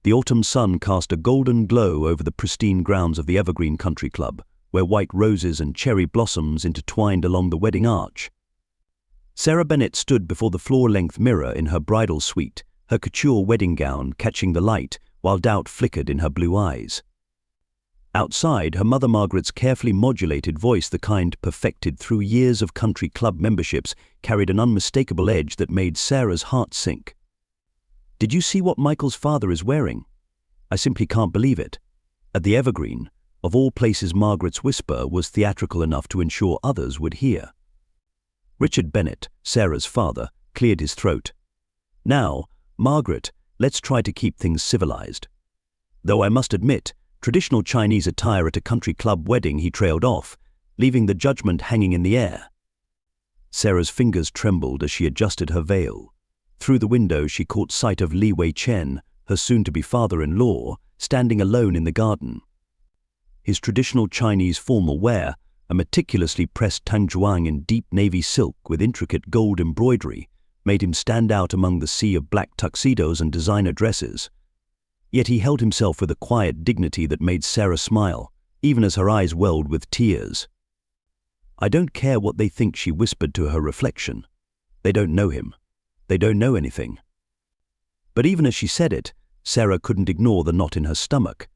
The autumn sun cast a golden glow over the pristine grounds of the Evergreen Country Club, where white roses and cherry blossoms intertwined along the wedding arch. Sarah Bennett stood before the floor-length mirror in her bridal suite, her couture wedding gown catching the light while doubt flickered in her blue eyes. Outside, her mother Margaret's carefully modulated voice, the kind perfected through years of country club memberships, carried an unmistakable edge that made Sarah's heart sink. "Did you see what Michael's father is wearing? I simply can't believe it." At the Evergreen, of all places, Margaret's whisper was theatrical enough to ensure others would hear. Richard Bennett, Sarah's father, cleared his throat. "Now, Margaret, let's try to keep things civilized." Though I must admit, traditional Chinese attire at a country club wedding, he trailed off, leaving the judgment hanging in the air. Sarah's fingers trembled as she adjusted her veil. Through the window she caught sight of Li Wei Chen, her soon-to-be father-in-law, standing alone in the garden. His traditional Chinese formal wear, a meticulously pressed tangzhuang in deep navy silk with intricate gold embroidery, made him stand out among the sea of black tuxedos and designer dresses. Yet he held himself with a quiet dignity that made Sarah smile, even as her eyes welled with tears. "I don't care what they think," she whispered to her reflection. "They don't know him. They don't know anything." But even as she said it, Sarah couldn't ignore the knot in her stomach.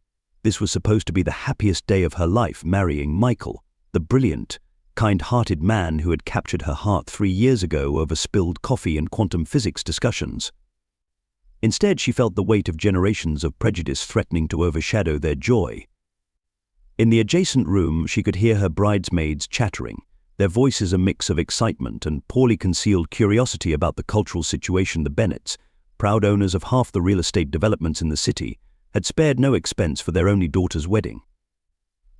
This was supposed to be the happiest day of her life, marrying Michael, the brilliant, kind-hearted man who had captured her heart 3 years ago over spilled coffee and quantum physics discussions. Instead, she felt the weight of generations of prejudice threatening to overshadow their joy. In the adjacent room, she could hear her bridesmaids chattering, their voices a mix of excitement and poorly concealed curiosity about the cultural situation. The Bennetts, proud owners of half the real estate developments in the city, had spared no expense for their only daughter's wedding.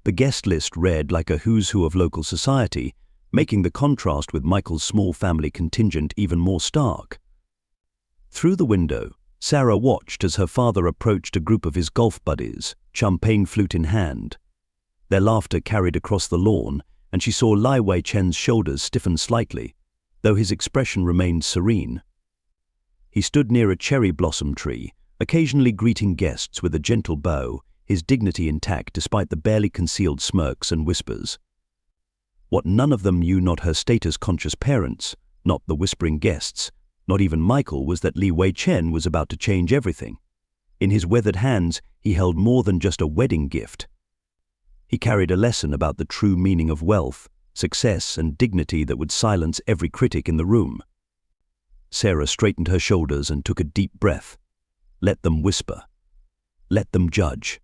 The guest list read like a who's who of local society, making the contrast with Michael's small family contingent even more stark. Through the window, Sarah watched as her father approached a group of his golf buddies, champagne flute in hand. Their laughter carried across the lawn, and she saw Li Wei Chen's shoulders stiffen slightly, though his expression remained serene. He stood near a cherry blossom tree, occasionally greeting guests with a gentle bow, his dignity intact despite the barely concealed smirks and whispers. What none of them knew, not her status-conscious parents, not the whispering guests, not even Michael, was that Li Wei Chen was about to change everything. In his weathered hands, he held more than just a wedding gift. He carried a lesson about the true meaning of wealth, success, and dignity that would silence every critic in the room. Sarah straightened her shoulders and took a deep breath. Let them whisper. Let them judge.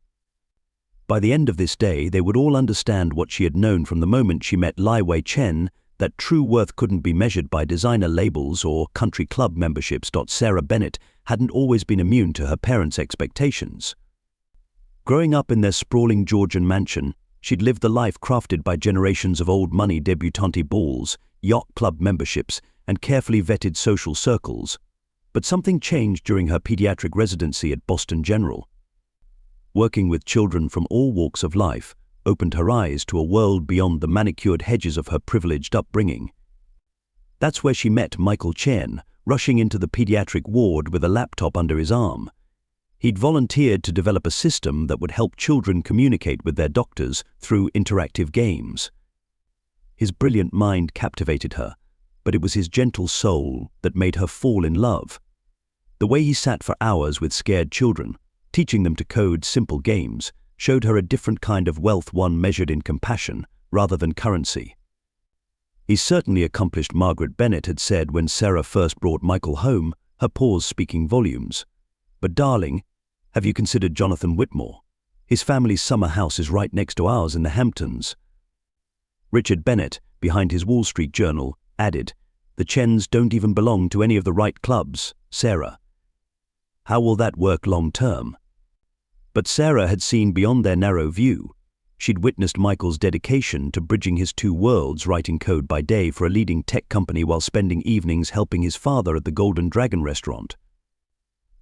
By the end of this day, they would all understand what she had known from the moment she met Li Wei Chen, that true worth couldn't be measured by designer labels or country club memberships. Sarah Bennett hadn't always been immune to her parents' expectations. Growing up in their sprawling Georgian mansion, she'd lived the life crafted by generations of old-money debutante balls, yacht club memberships, and carefully vetted social circles. But something changed during her pediatric residency at Boston General. Working with children from all walks of life opened her eyes to a world beyond the manicured hedges of her privileged upbringing. That's where she met Michael Chen, rushing into the pediatric ward with a laptop under his arm. He'd volunteered to develop a system that would help children communicate with their doctors through interactive games. His brilliant mind captivated her, but it was his gentle soul that made her fall in love. The way he sat for hours with scared children, teaching them to code simple games, showed her a different kind of wealth, one measured in compassion rather than currency. "He's certainly accomplished," Margaret Bennett had said when Sarah first brought Michael home, her pause speaking volumes. "But darling, have you considered Jonathan Whitmore? His family's summer house is right next to ours in the Hamptons." Richard Bennett, behind his Wall Street Journal, added, "The Chens don't even belong to any of the right clubs, Sarah. How will that work long term?" But Sarah had seen beyond their narrow view. She'd witnessed Michael's dedication to bridging his two worlds, writing code by day for a leading tech company while spending evenings helping his father at the Golden Dragon restaurant.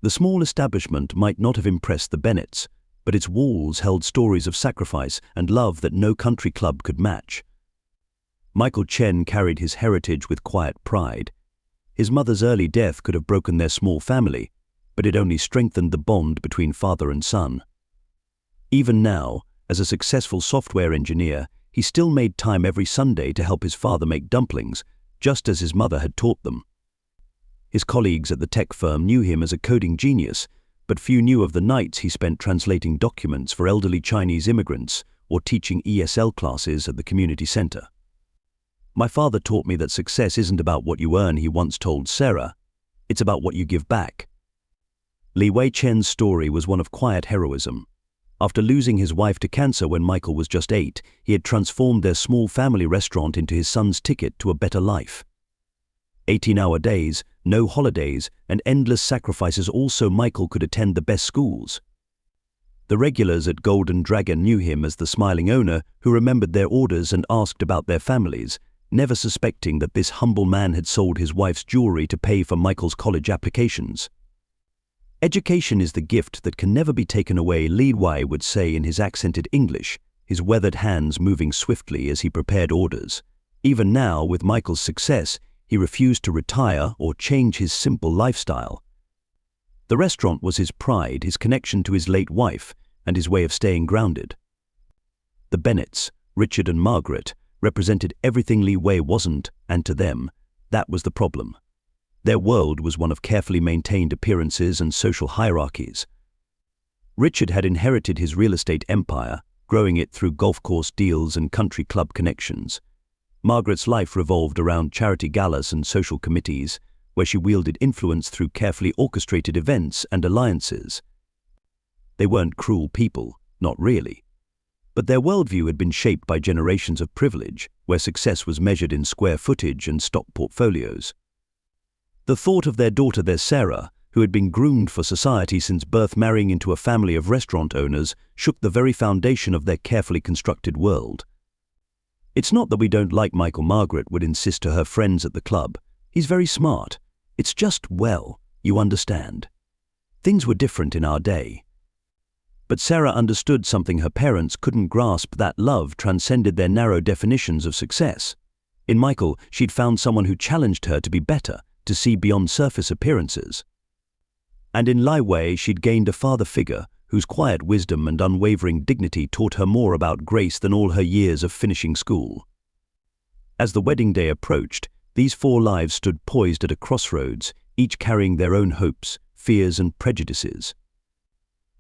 The small establishment might not have impressed the Bennetts, but its walls held stories of sacrifice and love that no country club could match. Michael Chen carried his heritage with quiet pride. His mother's early death could have broken their small family, but it only strengthened the bond between father and son. Even now, as a successful software engineer, he still made time every Sunday to help his father make dumplings, just as his mother had taught them. His colleagues at the tech firm knew him as a coding genius, but few knew of the nights he spent translating documents for elderly Chinese immigrants or teaching ESL classes at the community center. "My father taught me that success isn't about what you earn," he once told Sarah. "It's about what you give back." Li Wei Chen's story was one of quiet heroism. After losing his wife to cancer when Michael was just 8, he had transformed their small family restaurant into his son's ticket to a better life. 18-hour days, no holidays, and endless sacrifices all so Michael could attend the best schools. The regulars at Golden Dragon knew him as the smiling owner who remembered their orders and asked about their families, never suspecting that this humble man had sold his wife's jewelry to pay for Michael's college applications. "Education is the gift that can never be taken away," Li Wei would say in his accented English, his weathered hands moving swiftly as he prepared orders. Even now, with Michael's success, he refused to retire or change his simple lifestyle. The restaurant was his pride, his connection to his late wife, and his way of staying grounded. The Bennetts, Richard and Margaret, represented everything Li Wei wasn't, and to them, that was the problem. Their world was one of carefully maintained appearances and social hierarchies. Richard had inherited his real estate empire, growing it through golf course deals and country club connections. Margaret's life revolved around charity galas and social committees, where she wielded influence through carefully orchestrated events and alliances. They weren't cruel people, not really. But their worldview had been shaped by generations of privilege, where success was measured in square footage and stock portfolios. The thought of their daughter, Sarah, who had been groomed for society since birth, marrying into a family of restaurant owners, shook the very foundation of their carefully constructed world. "It's not that we don't like Michael," Margaret would insist to her friends at the club. "He's very smart. It's just, well, you understand. Things were different in our day." But Sarah understood something her parents couldn't grasp, that love transcended their narrow definitions of success. In Michael, she'd found someone who challenged her to be better, to see beyond surface appearances. And in Li Wei, she'd gained a father figure whose quiet wisdom and unwavering dignity taught her more about grace than all her years of finishing school. As the wedding day approached, these 4 lives stood poised at a crossroads, each carrying their own hopes, fears, and prejudices.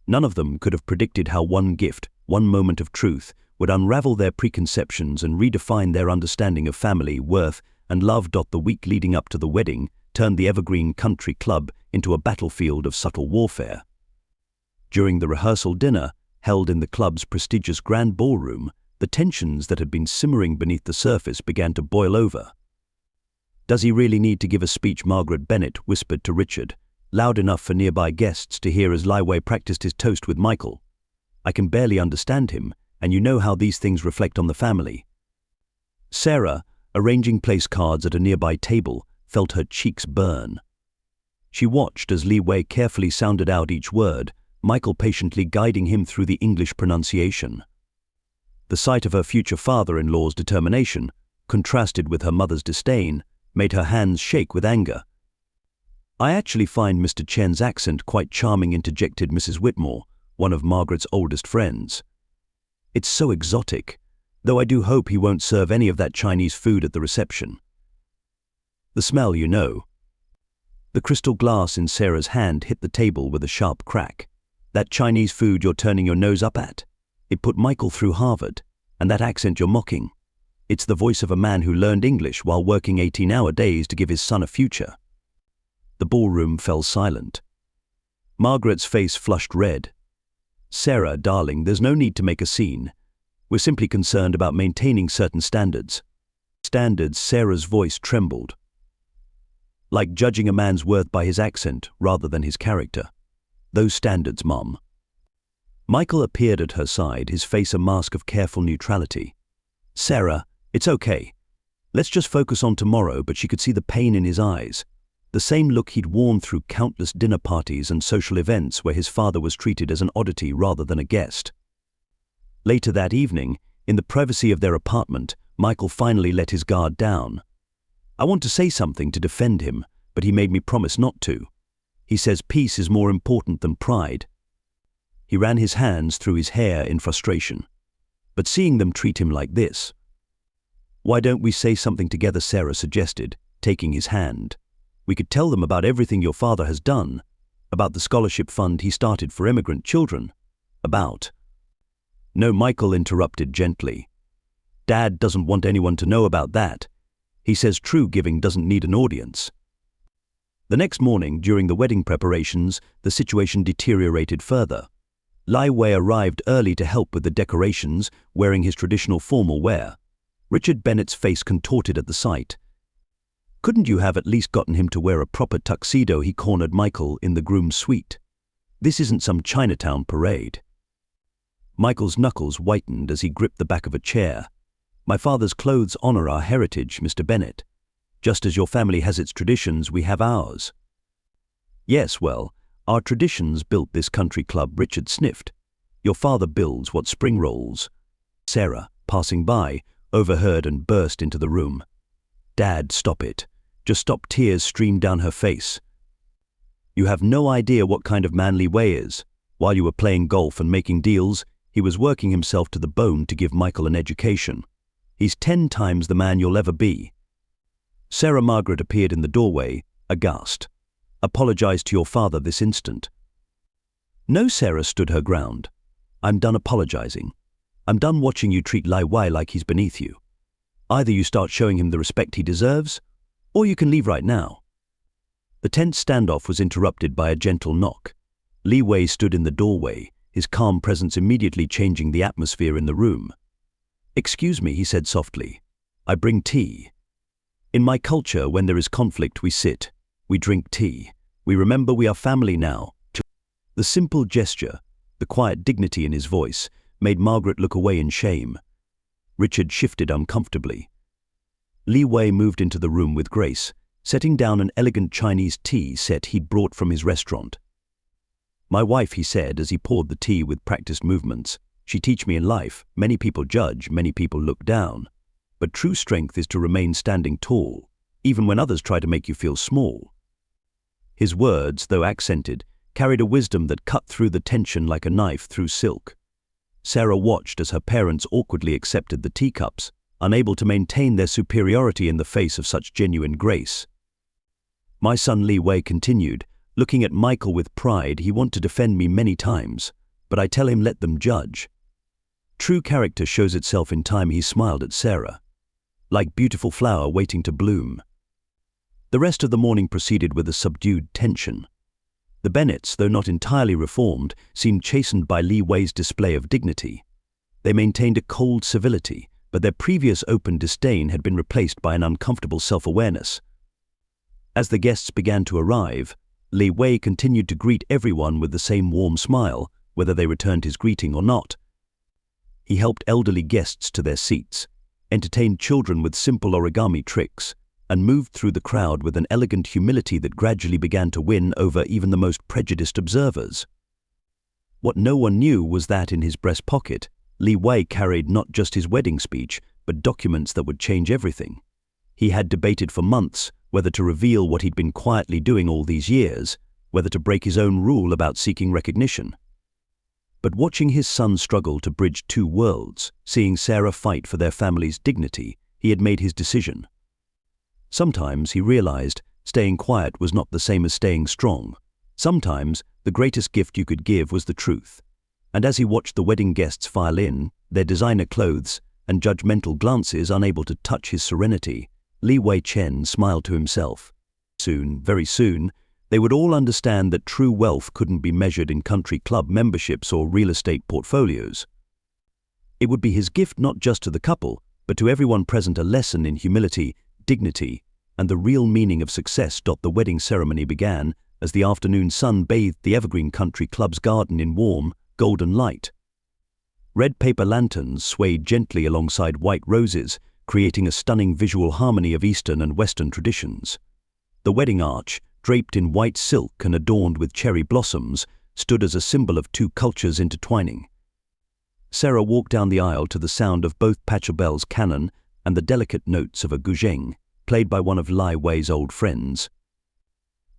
None of them could have predicted how one gift, one moment of truth, would unravel their preconceptions and redefine their understanding of family, worth, and love. The week leading up to the wedding turned the Evergreen Country Club into a battlefield of subtle warfare. During the rehearsal dinner, held in the club's prestigious grand ballroom, the tensions that had been simmering beneath the surface began to boil over. "Does he really need to give a speech?" Margaret Bennett whispered to Richard, loud enough for nearby guests to hear as Li Wei practiced his toast with Michael. "I can barely understand him, and you know how these things reflect on the family." Sarah, arranging place cards at a nearby table, felt her cheeks burn. She watched as Li Wei carefully sounded out each word, Michael patiently guiding him through the English pronunciation. The sight of her future father-in-law's determination, contrasted with her mother's disdain, made her hands shake with anger. "I actually find Mr. Chen's accent quite charming," interjected Mrs. Whitmore, one of Margaret's oldest friends. "It's so exotic, though I do hope he won't serve any of that Chinese food at the reception." "The smell, you know." The crystal glass in Sarah's hand hit the table with a sharp crack. "That Chinese food you're turning your nose up at? It put Michael through Harvard, and that accent you're mocking. It's the voice of a man who learned English while working 18-hour days to give his son a future." The ballroom fell silent. Margaret's face flushed red. "Sarah, darling, there's no need to make a scene. We're simply concerned about maintaining certain standards." "Standards?" Sarah's voice trembled. "Like judging a man's worth by his accent rather than his character. Those standards, Mom." Michael appeared at her side, his face a mask of careful neutrality. "Sarah, it's okay. Let's just focus on tomorrow," but she could see the pain in his eyes. The same look he'd worn through countless dinner parties and social events where his father was treated as an oddity rather than a guest. Later that evening, in the privacy of their apartment, Michael finally let his guard down. "I want to say something to defend him, but he made me promise not to." He says peace is more important than pride. He ran his hands through his hair in frustration. But seeing them treat him like this. Why don't we say something together, Sarah suggested, taking his hand. We could tell them about everything your father has done, about the scholarship fund he started for immigrant children, about... No, Michael interrupted gently. Dad doesn't want anyone to know about that. He says true giving doesn't need an audience. The next morning, during the wedding preparations, the situation deteriorated further. Li Wei arrived early to help with the decorations, wearing his traditional formal wear. Richard Bennett's face contorted at the sight. Couldn't you have at least gotten him to wear a proper tuxedo? He cornered Michael in the groom's suite. This isn't some Chinatown parade. Michael's knuckles whitened as he gripped the back of a chair. My father's clothes honor our heritage, Mr. Bennett. Just as your family has its traditions, we have ours. Yes, well, our traditions built this country club, Richard sniffed. Your father builds what spring rolls. Sarah, passing by, overheard and burst into the room. Dad, stop it. Just stop. Tears streamed down her face. You have no idea what kind of man Li Wei is. While you were playing golf and making deals, he was working himself to the bone to give Michael an education. He's 10 times the man you'll ever be. Sarah Margaret appeared in the doorway, aghast. Apologize to your father this instant. No, Sarah stood her ground. I'm done apologizing. I'm done watching you treat Li Wei like he's beneath you. Either you start showing him the respect he deserves, or you can leave right now. The tense standoff was interrupted by a gentle knock. Li Wei stood in the doorway, his calm presence immediately changing the atmosphere in the room. Excuse me, he said softly. I bring tea. In my culture, when there is conflict, we sit, we drink tea, we remember we are family now. The simple gesture, the quiet dignity in his voice, made Margaret look away in shame. Richard shifted uncomfortably. Li Wei moved into the room with grace, setting down an elegant Chinese tea set he'd brought from his restaurant. My wife, he said as he poured the tea with practiced movements, she teach me in life, many people judge, many people look down. But true strength is to remain standing tall, even when others try to make you feel small. His words, though accented, carried a wisdom that cut through the tension like a knife through silk. Sarah watched as her parents awkwardly accepted the teacups, unable to maintain their superiority in the face of such genuine grace. My son Li Wei continued, looking at Michael with pride. He want to defend me many times, but I tell him let them judge. True character shows itself in time. He smiled at Sarah. Like beautiful flower waiting to bloom. The rest of the morning proceeded with a subdued tension. The Bennetts, though not entirely reformed, seemed chastened by Li Wei's display of dignity. They maintained a cold civility, but their previous open disdain had been replaced by an uncomfortable self-awareness. As the guests began to arrive, Li Wei continued to greet everyone with the same warm smile, whether they returned his greeting or not. He helped elderly guests to their seats, entertained children with simple origami tricks, and moved through the crowd with an elegant humility that gradually began to win over even the most prejudiced observers. What no one knew was that in his breast pocket, Li Wei carried not just his wedding speech, but documents that would change everything. He had debated for months whether to reveal what he'd been quietly doing all these years, whether to break his own rule about seeking recognition. But watching his son struggle to bridge two worlds, seeing Sarah fight for their family's dignity, he had made his decision. Sometimes he realized staying quiet was not the same as staying strong. Sometimes the greatest gift you could give was the truth. And as he watched the wedding guests file in, their designer clothes and judgmental glances unable to touch his serenity, Li Wei Chen smiled to himself. Soon, very soon, they would all understand that true wealth couldn't be measured in country club memberships or real estate portfolios. It would be his gift not just to the couple, but to everyone present, a lesson in humility, dignity, and the real meaning of success. The wedding ceremony began as the afternoon sun bathed the Evergreen Country Club's garden in warm, golden light. Red paper lanterns swayed gently alongside white roses, creating a stunning visual harmony of Eastern and Western traditions. The wedding arch, draped in white silk and adorned with cherry blossoms, stood as a symbol of two cultures intertwining. Sarah walked down the aisle to the sound of both Pachelbel's canon and the delicate notes of a guzheng, played by one of Li Wei's old friends.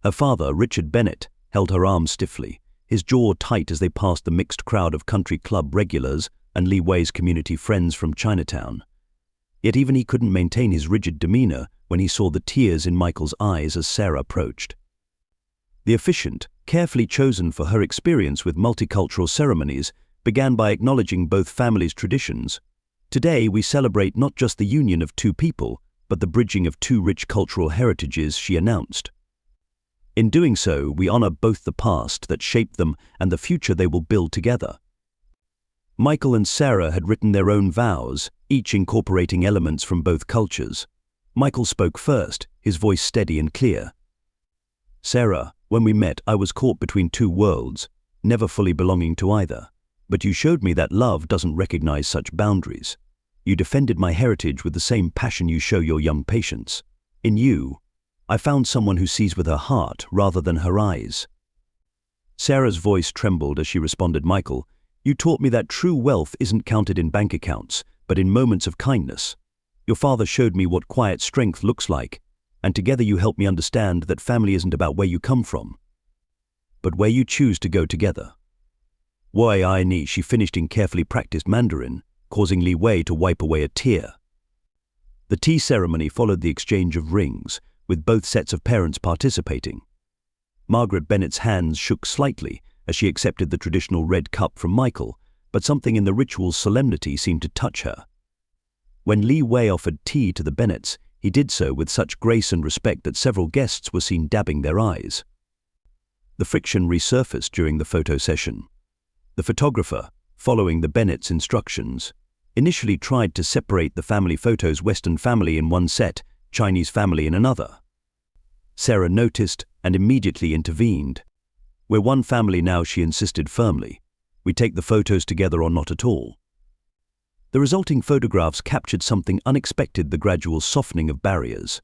Her father, Richard Bennett, held her arm stiffly, his jaw tight as they passed the mixed crowd of country club regulars and Li Wei's community friends from Chinatown. Yet even he couldn't maintain his rigid demeanor when he saw the tears in Michael's eyes as Sarah approached. The officiant, carefully chosen for her experience with multicultural ceremonies, began by acknowledging both families' traditions. Today we celebrate not just the union of two people, but the bridging of two rich cultural heritages, she announced. In doing so, we honor both the past that shaped them and the future they will build together. Michael and Sarah had written their own vows, each incorporating elements from both cultures. Michael spoke first, his voice steady and clear. "Sarah, when we met, I was caught between two worlds, never fully belonging to either. But you showed me that love doesn't recognize such boundaries. You defended my heritage with the same passion you show your young patients. In you, I found someone who sees with her heart rather than her eyes." Sarah's voice trembled as she responded, "Michael, you taught me that true wealth isn't counted in bank accounts, but in moments of kindness. Your father showed me what quiet strength looks like, and together you helped me understand that family isn't about where you come from, but where you choose to go together." Wei ai ni, she finished in carefully practiced Mandarin, causing Li Wei to wipe away a tear. The tea ceremony followed the exchange of rings, with both sets of parents participating. Margaret Bennett's hands shook slightly as she accepted the traditional red cup from Michael, but something in the ritual's solemnity seemed to touch her. When Li Wei offered tea to the Bennetts, he did so with such grace and respect that several guests were seen dabbing their eyes. The friction resurfaced during the photo session. The photographer, following the Bennetts' instructions, initially tried to separate the family photos: Western family in one set, Chinese family in another. Sarah noticed and immediately intervened. "We're one family now," she insisted firmly. "We take the photos together or not at all." The resulting photographs captured something unexpected: the gradual softening of barriers.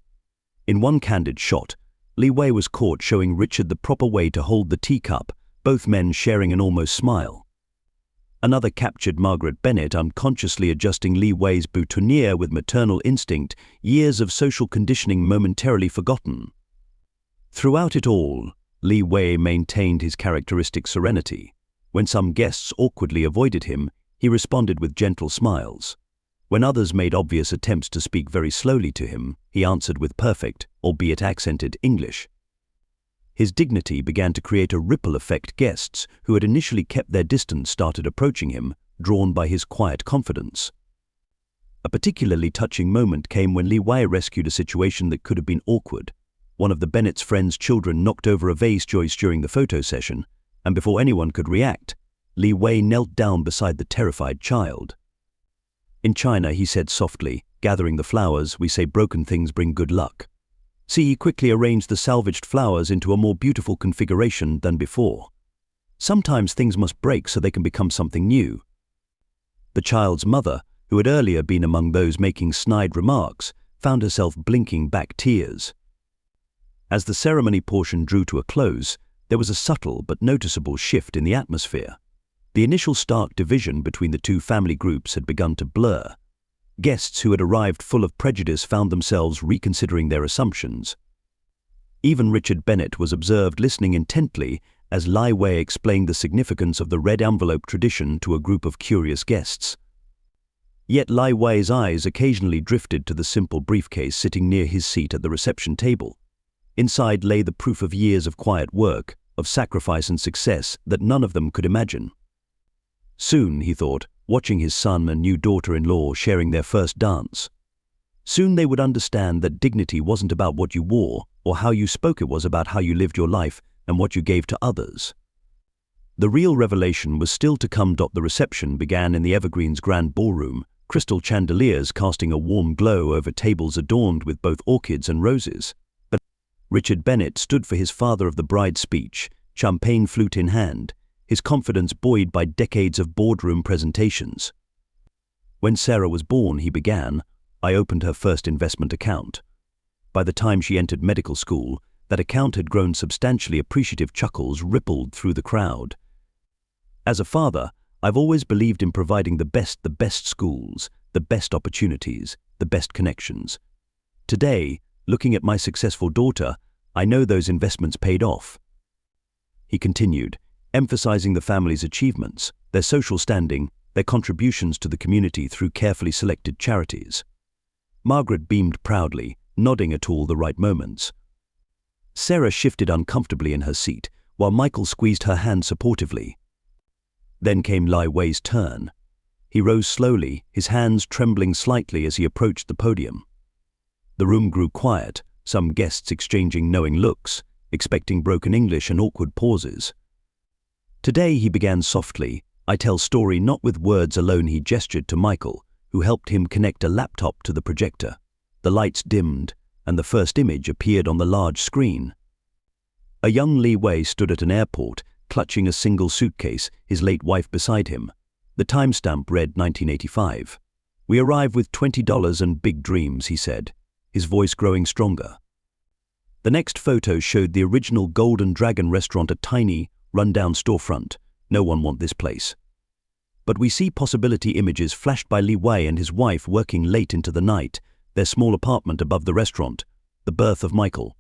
In one candid shot, Li Wei was caught showing Richard the proper way to hold the teacup, both men sharing an almost smile. Another captured Margaret Bennett unconsciously adjusting Li Wei's boutonniere with maternal instinct, years of social conditioning momentarily forgotten. Throughout it all, Li Wei maintained his characteristic serenity. When some guests awkwardly avoided him, he responded with gentle smiles. When others made obvious attempts to speak very slowly to him, he answered with perfect, albeit accented, English. His dignity began to create a ripple effect. Guests who had initially kept their distance started approaching him, drawn by his quiet confidence. A particularly touching moment came when Li Wei rescued a situation that could have been awkward. One of the Bennett's friend's children knocked over a vase during the photo session, and before anyone could react, Li Wei knelt down beside the terrified child. "In China," he said softly, gathering the flowers, "we say broken things bring good luck." See, he quickly arranged the salvaged flowers into a more beautiful configuration than before. Sometimes things must break so they can become something new. The child's mother, who had earlier been among those making snide remarks, found herself blinking back tears. As the ceremony portion drew to a close, there was a subtle but noticeable shift in the atmosphere. The initial stark division between the two family groups had begun to blur. Guests who had arrived full of prejudice found themselves reconsidering their assumptions. Even Richard Bennett was observed listening intently as Li Wei explained the significance of the red envelope tradition to a group of curious guests. Yet Li Wei's eyes occasionally drifted to the simple briefcase sitting near his seat at the reception table. Inside lay the proof of years of quiet work, of sacrifice and success that none of them could imagine. Soon, he thought, watching his son and new daughter-in-law sharing their first dance. Soon they would understand that dignity wasn't about what you wore or how you spoke, it was about how you lived your life and what you gave to others. The real revelation was still to come. The reception began in the Evergreen's grand ballroom, crystal chandeliers casting a warm glow over tables adorned with both orchids and roses. But Richard Bennett stood for his father of the bride's speech, champagne flute in hand, his confidence buoyed by decades of boardroom presentations. "When Sarah was born," he began, "I opened her first investment account. By the time she entered medical school, that account had grown substantially." Appreciative chuckles rippled through the crowd. "As a father, I've always believed in providing the best schools, the best opportunities, the best connections. Today, looking at my successful daughter, I know those investments paid off." he continued, emphasizing the family's achievements, their social standing, their contributions to the community through carefully selected charities. Margaret beamed proudly, nodding at all the right moments. Sarah shifted uncomfortably in her seat, while Michael squeezed her hand supportively. Then came Li Wei's turn. He rose slowly, his hands trembling slightly as he approached the podium. The room grew quiet, some guests exchanging knowing looks, expecting broken English and awkward pauses. Today he began softly. I tell story not with words alone. He gestured to Michael, who helped him connect a laptop to the projector. The lights dimmed, and the first image appeared on the large screen. A young Li Wei stood at an airport, clutching a single suitcase, his late wife beside him. The timestamp read 1985. "We arrive with $20 and big dreams," he said, his voice growing stronger. The next photo showed the original Golden Dragon restaurant, a tiny, run-down storefront. No one want this place. But we see possibility images flashed by Li Wei and his wife working late into the night, their small apartment above the restaurant, the birth of Michael.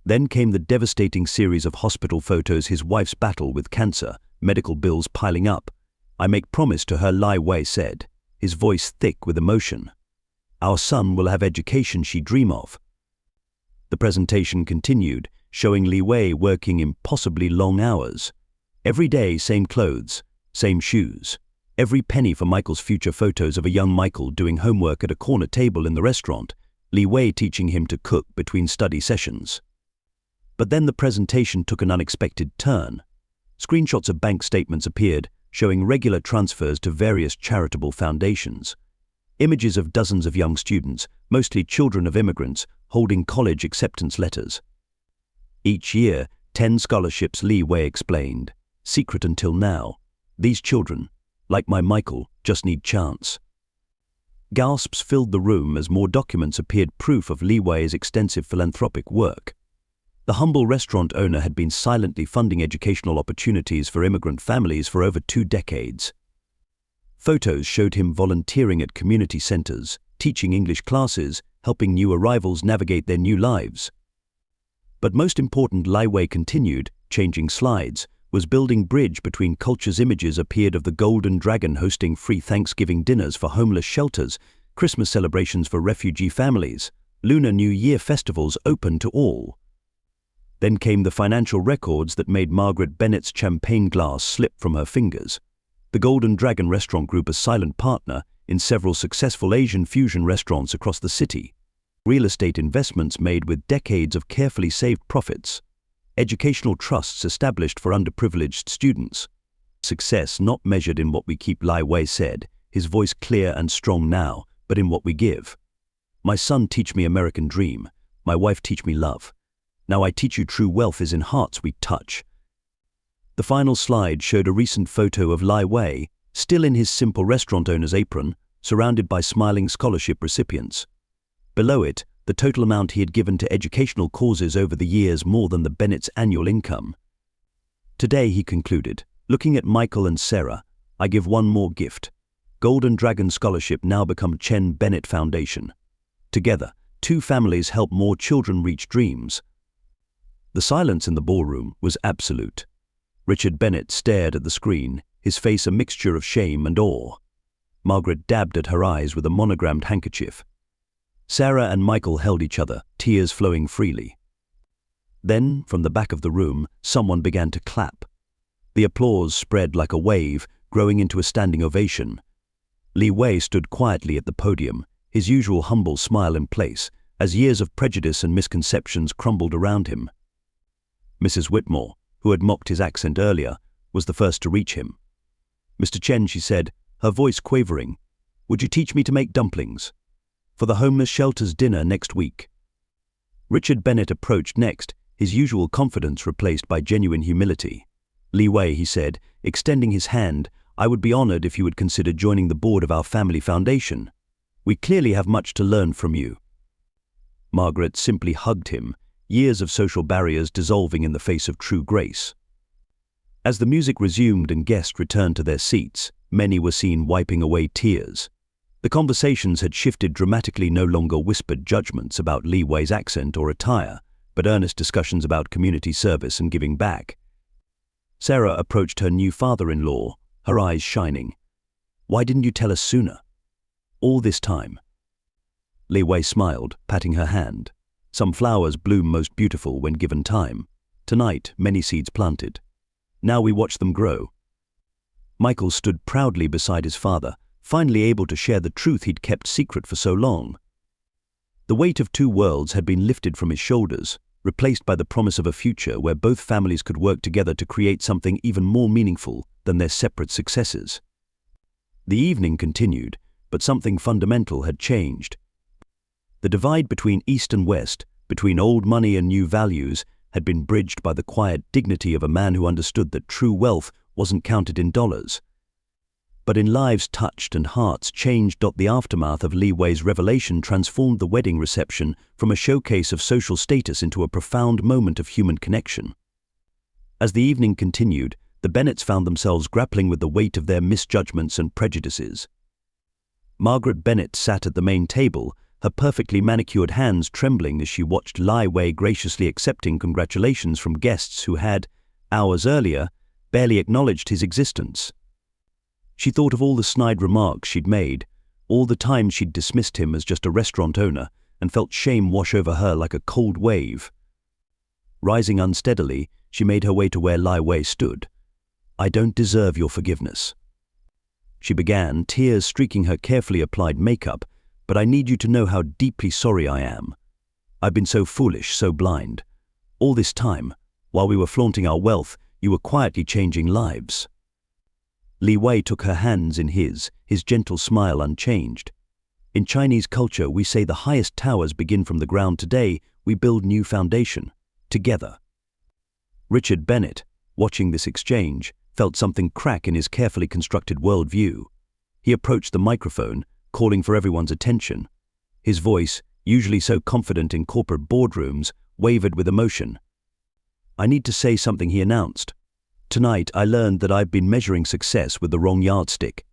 Then came the devastating series of hospital photos, his wife's battle with cancer, medical bills piling up. "I make promise to her," Li Wei said, his voice thick with emotion. "Our son will have education she dream of." The presentation continued, showing Li Wei working impossibly long hours. Every day, same clothes, same shoes. Every penny for Michael's future. Photos of a young Michael doing homework at a corner table in the restaurant, Li Wei teaching him to cook between study sessions. But then the presentation took an unexpected turn. Screenshots of bank statements appeared, showing regular transfers to various charitable foundations. Images of dozens of young students, mostly children of immigrants, holding college acceptance letters. Each year, 10 scholarships, Li Wei explained. Secret until now. These children, like my Michael, just need chance. Gasps filled the room as more documents appeared, proof of Li Wei's extensive philanthropic work. The humble restaurant owner had been silently funding educational opportunities for immigrant families for over 2 decades. Photos showed him volunteering at community centers, teaching English classes, helping new arrivals navigate their new lives. But most important, Li Wei continued, changing slides, was building bridge between cultures. Images appeared of the Golden Dragon hosting free Thanksgiving dinners for homeless shelters, Christmas celebrations for refugee families, Lunar New Year festivals open to all. Then came the financial records that made Margaret Bennett's champagne glass slip from her fingers. The Golden Dragon Restaurant Group, a silent partner in several successful Asian fusion restaurants across the city. Real estate investments made with decades of carefully saved profits. Educational trusts established for underprivileged students. Success not measured in what we keep, Li Wei said, his voice clear and strong now, but in what we give. "My son teach me American dream. My wife teach me love. Now I teach you true wealth is in hearts we touch." The final slide showed a recent photo of Li Wei, still in his simple restaurant owner's apron, surrounded by smiling scholarship recipients. Below it, the total amount he had given to educational causes over the years, more than the Bennetts' annual income. Today, he concluded, looking at Michael and Sarah, "I give one more gift. Golden Dragon Scholarship now become Chen Bennett Foundation. Together, 2 families help more children reach dreams." The silence in the ballroom was absolute. Richard Bennett stared at the screen, his face a mixture of shame and awe. Margaret dabbed at her eyes with a monogrammed handkerchief. Sarah and Michael held each other, tears flowing freely. Then, from the back of the room, someone began to clap. The applause spread like a wave, growing into a standing ovation. Li Wei stood quietly at the podium, his usual humble smile in place, as years of prejudice and misconceptions crumbled around him. Mrs. Whitmore, who had mocked his accent earlier, was the first to reach him. "Mr. Chen," she said, her voice quavering, "would you teach me to make dumplings? For the homeless shelter's dinner next week." Richard Bennett approached next, his usual confidence replaced by genuine humility. "Li Wei," he said, extending his hand, "I would be honored if you would consider joining the board of our family foundation. We clearly have much to learn from you." Margaret simply hugged him, years of social barriers dissolving in the face of true grace. As the music resumed and guests returned to their seats, many were seen wiping away tears. The conversations had shifted dramatically, no longer whispered judgments about Li Wei's accent or attire, but earnest discussions about community service and giving back. Sarah approached her new father-in-law, her eyes shining. "Why didn't you tell us sooner? All this time." Li Wei smiled, patting her hand. "Some flowers bloom most beautiful when given time. Tonight, many seeds planted. Now we watch them grow." Michael stood proudly beside his father, finally able to share the truth he'd kept secret for so long. The weight of two worlds had been lifted from his shoulders, replaced by the promise of a future where both families could work together to create something even more meaningful than their separate successes. The evening continued, but something fundamental had changed. The divide between East and West, between old money and new values, had been bridged by the quiet dignity of a man who understood that true wealth wasn't counted in dollars, but in lives touched and hearts changed. The aftermath of Li Wei's revelation transformed the wedding reception from a showcase of social status into a profound moment of human connection. As the evening continued, the Bennetts found themselves grappling with the weight of their misjudgments and prejudices. Margaret Bennett sat at the main table, her perfectly manicured hands trembling as she watched Li Wei graciously accepting congratulations from guests who had, hours earlier, barely acknowledged his existence. She thought of all the snide remarks she'd made, all the times she'd dismissed him as just a restaurant owner, and felt shame wash over her like a cold wave. Rising unsteadily, she made her way to where Li Wei stood. "I don't deserve your forgiveness," she began, tears streaking her carefully applied makeup, "but I need you to know how deeply sorry I am. I've been so foolish, so blind. All this time, while we were flaunting our wealth, you were quietly changing lives." Li Wei took her hands in his gentle smile unchanged. "In Chinese culture, we say the highest towers begin from the ground. Today, we build new foundation, together." Richard Bennett, watching this exchange, felt something crack in his carefully constructed worldview. He approached the microphone, calling for everyone's attention. His voice, usually so confident in corporate boardrooms, wavered with emotion. "I need to say something," he announced. "Tonight I learned that I've been measuring success with the wrong yardstick.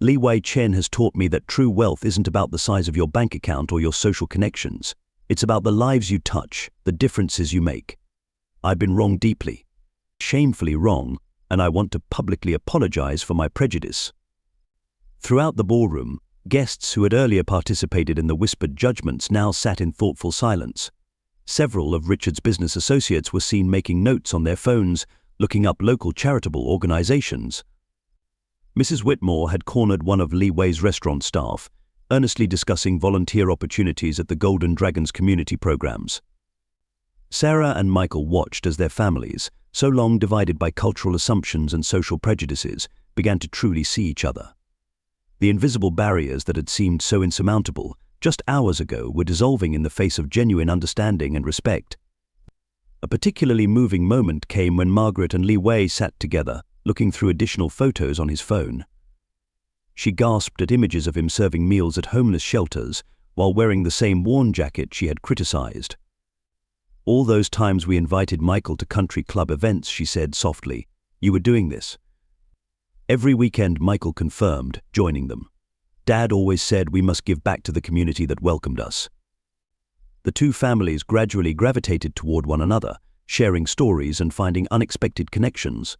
Li Wei Chen has taught me that true wealth isn't about the size of your bank account or your social connections. It's about the lives you touch, the differences you make. I've been wrong deeply, shamefully wrong, and I want to publicly apologize for my prejudice." Throughout the ballroom, guests who had earlier participated in the whispered judgments now sat in thoughtful silence. Several of Richard's business associates were seen making notes on their phones, looking up local charitable organizations. Mrs. Whitmore had cornered one of Li Wei's restaurant staff, earnestly discussing volunteer opportunities at the Golden Dragons community programs. Sarah and Michael watched as their families, so long divided by cultural assumptions and social prejudices, began to truly see each other. The invisible barriers that had seemed so insurmountable just hours ago were dissolving in the face of genuine understanding and respect. A particularly moving moment came when Margaret and Li Wei sat together, looking through additional photos on his phone. She gasped at images of him serving meals at homeless shelters while wearing the same worn jacket she had criticized. "All those times we invited Michael to country club events," she said softly, "you were doing this." Every weekend, Michael confirmed, joining them. "Dad always said we must give back to the community that welcomed us." The two families gradually gravitated toward one another, sharing stories and finding unexpected connections.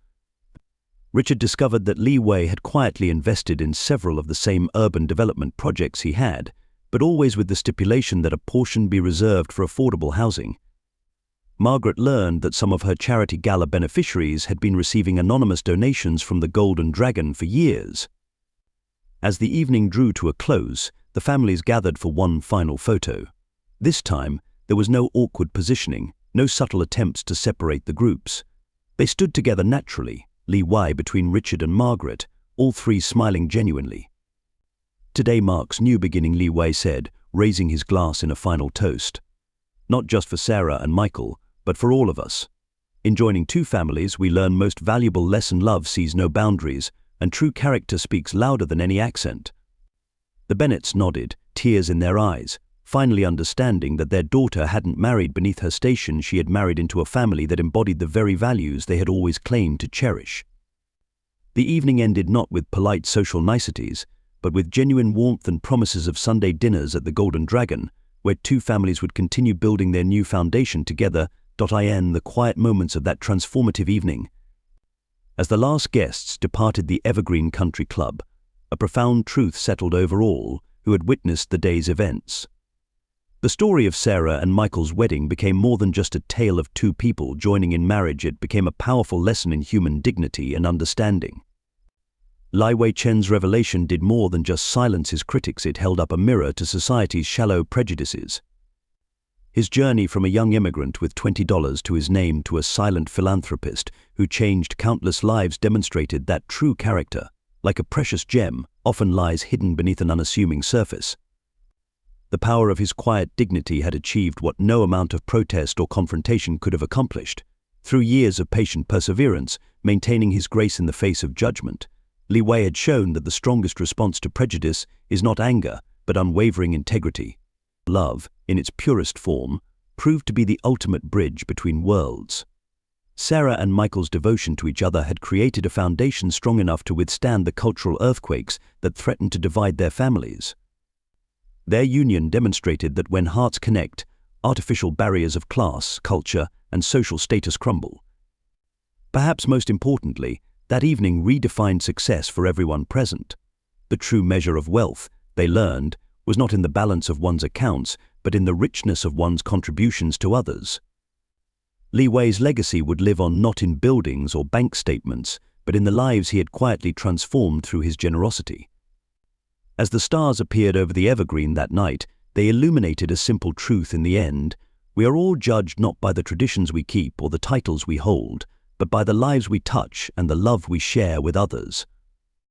Richard discovered that Li Wei had quietly invested in several of the same urban development projects he had, but always with the stipulation that a portion be reserved for affordable housing. Margaret learned that some of her charity gala beneficiaries had been receiving anonymous donations from the Golden Dragon for years. As the evening drew to a close, the families gathered for one final photo. This time, there was no awkward positioning, no subtle attempts to separate the groups. They stood together naturally, Li Wei between Richard and Margaret, all three smiling genuinely. "Today marks new beginning," Li Wei said, raising his glass in a final toast. "Not just for Sarah and Michael, but for all of us. In joining two families, we learn most valuable lesson: love sees no boundaries, and true character speaks louder than any accent." The Bennetts nodded, tears in their eyes, finally understanding that their daughter hadn't married beneath her station. She had married into a family that embodied the very values they had always claimed to cherish. The evening ended not with polite social niceties, but with genuine warmth and promises of Sunday dinners at the Golden Dragon, where two families would continue building their new foundation together. The quiet moments of that transformative evening, As the last guests departed the Evergreen Country Club, a profound truth settled over all who had witnessed the day's events. The story of Sarah and Michael's wedding became more than just a tale of two people joining in marriage. It became a powerful lesson in human dignity and understanding. Li Wei Chen's revelation did more than just silence his critics. It held up a mirror to society's shallow prejudices. His journey from a young immigrant with $20 to his name to a silent philanthropist who changed countless lives demonstrated that true character, like a precious gem, often lies hidden beneath an unassuming surface. The power of his quiet dignity had achieved what no amount of protest or confrontation could have accomplished. Through years of patient perseverance, maintaining his grace in the face of judgment, Li Wei had shown that the strongest response to prejudice is not anger, but unwavering integrity. Love, in its purest form, proved to be the ultimate bridge between worlds. Sarah and Michael's devotion to each other had created a foundation strong enough to withstand the cultural earthquakes that threatened to divide their families. Their union demonstrated that when hearts connect, artificial barriers of class, culture, and social status crumble. Perhaps most importantly, that evening redefined success for everyone present. The true measure of wealth, they learned, was not in the balance of one's accounts, but in the richness of one's contributions to others. Li Wei's legacy would live on not in buildings or bank statements, but in the lives he had quietly transformed through his generosity. As the stars appeared over the Evergreen that night, they illuminated a simple truth in the end. We are all judged not by the traditions we keep or the titles we hold, but by the lives we touch and the love we share with others.